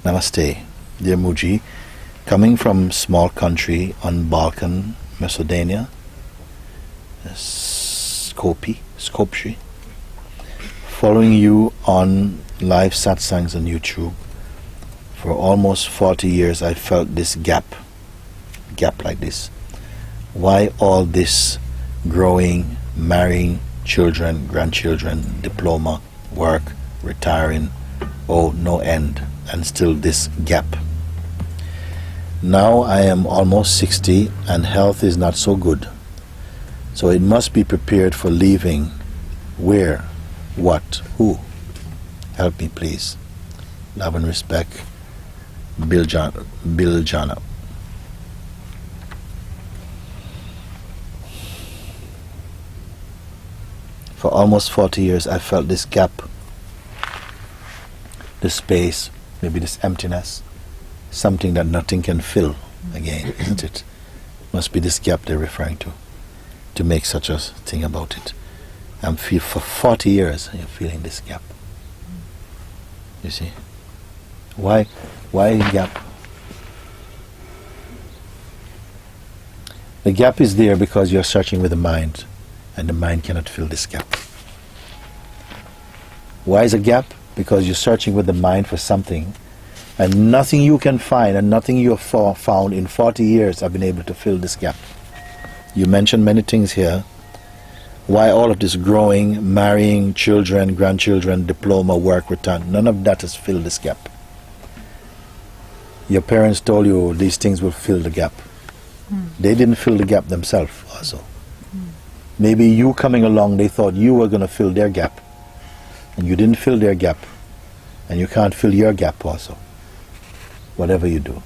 Namaste, dear Mooji. Coming from small country on Balkan, Macedonia, Skopje, following you on live satsangs on YouTube. For almost 40 years I felt this gap like this. Why all this growing, marrying, children, grandchildren, diploma, work, retiring, oh, no end, and still this gap. Now I am almost 60 and health is not so good. So it must be prepared for leaving. Where? What? Who? Help me, please. Love and respect, Biljana. For almost 40 years I felt this gap, this space, maybe this emptiness, something that nothing can fill again, isn't it? Must be this gap they're referring to make such a thing about it. For 40 years you're feeling this gap. You see? Why gap? The gap is there because you're searching with the mind, and the mind cannot fill this gap. Why is a gap? Because you're searching with the mind for something, and nothing you can find and nothing you have found in 40 years have been able to fill this gap. You mentioned many things here. Why all of this growing, marrying, children, grandchildren, diploma, work, return, none of that has filled this gap. Your parents told you these things will fill the gap. They didn't fill the gap themselves also. Maybe you coming along, they thought you were going to fill their gap, and you didn't fill their gap, and you can't fill your gap also, whatever you do.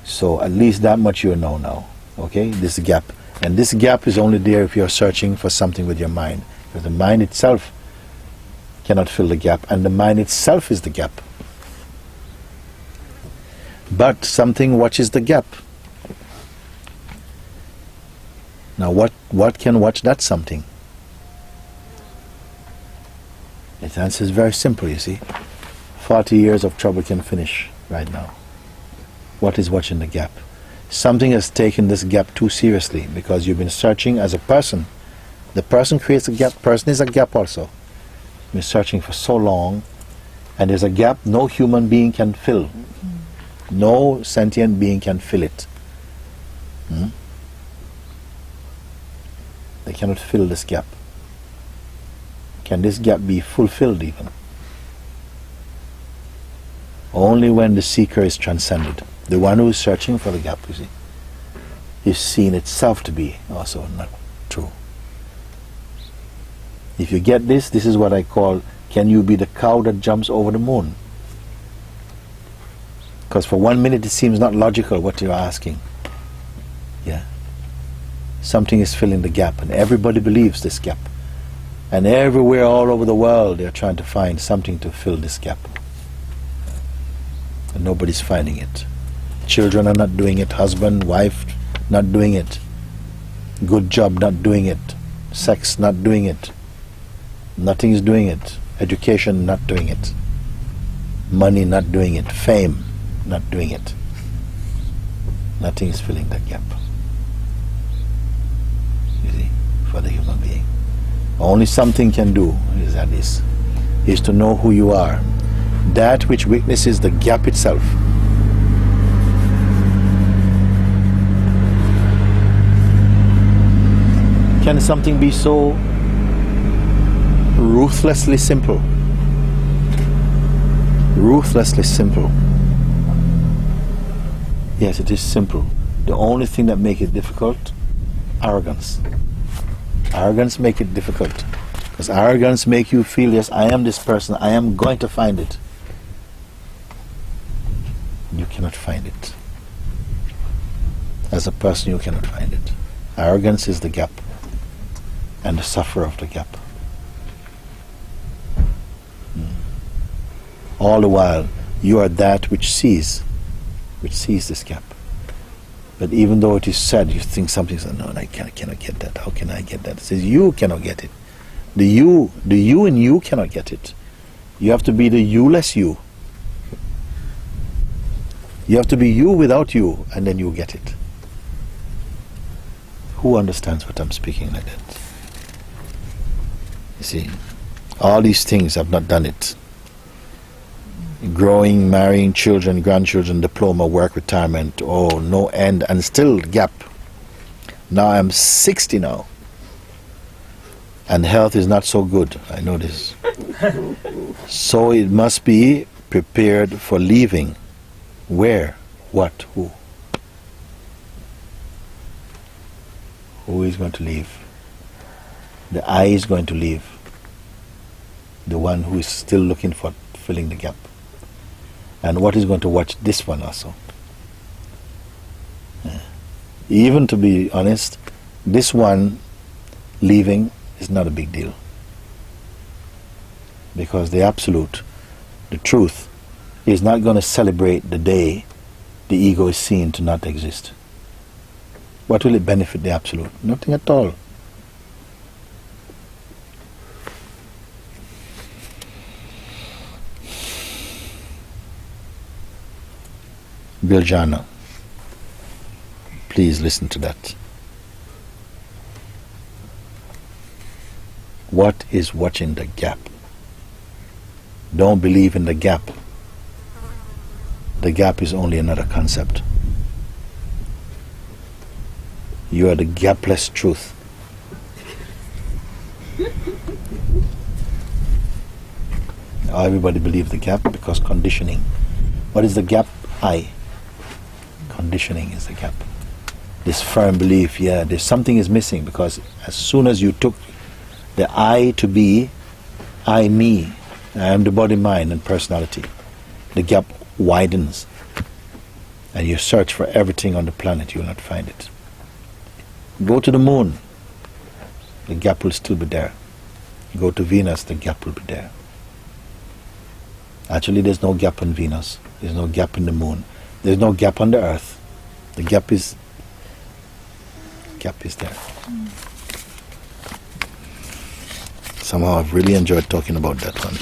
So at least that much you know now, okay, this gap. And this gap is only there if you're searching for something with your mind, because the mind itself cannot fill the gap, and the mind itself is the gap. But something watches the gap. Now what can watch that something? The answer is very simple, you see. 40 years of trouble can finish right now. What is watching the gap? Something has taken this gap too seriously, because you've been searching as a person. The person creates a gap. Person is a gap also. You've been searching for so long, and there's a gap no human being can fill. No sentient being can fill it. They cannot fill this gap. Can this gap be fulfilled even? Only when the seeker is transcended. The one who is searching for the gap, you see, is seen itself to be also not true. If you get this, this is what I call, can you be the cow that jumps over the moon? Because for 1 minute it seems not logical what you're asking. Yeah. Something is filling the gap, and everybody believes this gap. And everywhere all over the world they're trying to find something to fill this gap. And nobody's finding it. Children are not doing it, husband, wife not doing it, good job not doing it, sex not doing it, nothing is doing it, education not doing it, money not doing it, fame not doing it. Nothing is filling that gap. You see, for the human being. Only something can do is to know who you are, that which witnesses the gap itself. Can something be so ruthlessly simple? Ruthlessly simple. Yes, it is simple. The only thing that makes it difficult, arrogance. Arrogance makes it difficult. Because arrogance makes you feel, yes, I am this person, I am going to find it. You cannot find it. As a person, you cannot find it. Arrogance is the gap, and the sufferer of the gap. All the while, you are that which sees this gap. But even though it is said, you think something, no, I cannot get that. How can I get that? It says you cannot get it. The you in you cannot get it. You have to be the you-less you. You have to be you without you, and then you get it. Who understands what I'm speaking like that? You see, all these things I've not done it. Growing, marrying, children, grandchildren, diploma, work, retirement, oh, no end, and still gap. Now I'm 60 now. And health is not so good, I know this. So it must be prepared for leaving. Where? What? Who? Who is going to leave? The I is going to leave. The one who is still looking for filling the gap. And what is going to watch this one also? Yeah. Even to be honest, this one leaving is not a big deal. Because the absolute, the truth, is not going to celebrate the day the ego is seen to not exist. What will it benefit the absolute? Nothing at all. Biljana, please listen to that. What is watching the gap? Don't believe in the gap. The gap is only another concept. You are the gapless truth. Everybody believes the gap because conditioning. What is the gap? I. Conditioning is the gap. This firm belief, yeah, there's something is missing, because as soon as you took the I to be I, me, I am the body, mind, and personality, the gap widens. And you search for everything on the planet, you will not find it. Go to the moon, the gap will still be there. Go to Venus, the gap will be there. Actually, there's no gap on Venus. There's no gap in the moon. There's no gap on the earth. The gap is there. Somehow I've really enjoyed talking about that one.